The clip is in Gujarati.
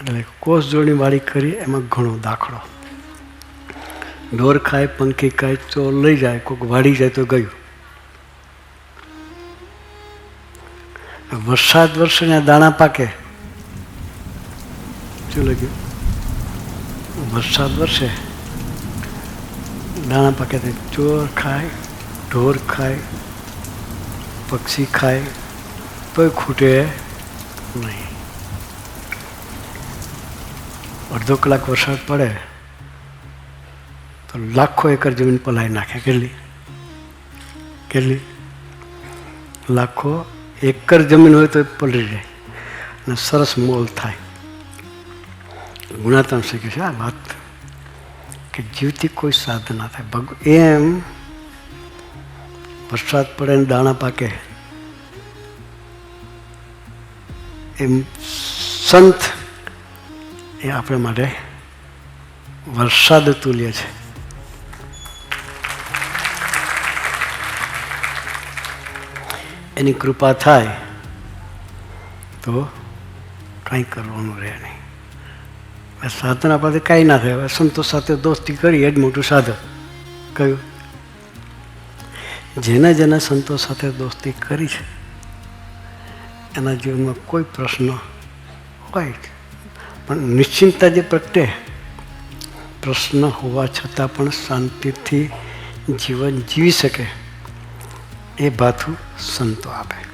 એટલે કોષ જોડણી વાળી કરી એમાં ઘણો દાખલો. ઢોર ખાય, પંખી ખાય, ચોર લઈ જાય, કોઈક વાળી જાય તો ગયું. વરસાદ વરસે ને દાણા પાકે. શું લખ્યું? વરસાદ વરસે દાણા પાકે તો ચોર ખાય, ઢોર ખાય, પક્ષી ખાય તોય ખૂટે નહીં. અડધો કલાક વરસાદ પડે તો લાખો એકર જમીન પલાળી નાખે. કેટલી લાખો એકર જમીન હોય તો પલળી જાય અને સરસ મોલ થાય. ગુણાત્મ શીખ્યું છે આ વાત કે જીવથી કોઈ સાધના થાય. એમ વરસાદ પડે ને દાણા પાકે એમ સંત એ આપણે માટે વરસાદ તુલ્ય છે. એની કૃપા થાય તો કંઈ કરવાનું રહે નહીં. સાધના પાસે કાંઈ ના થાય. હવે સંતો સાથે દોસ્તી કરી એ જ મોટું સાધન. કયું? જેને સંતો સાથે દોસ્તી કરી છે એના જીવનમાં કોઈ પ્રશ્ન હોય પણ નિશ્ચિંતતા જે પ્રગટે, પ્રશ્ન હોવા છતાં પણ શાંતિથી જીવન જીવી શકે એ ભાથું સંતો આપે.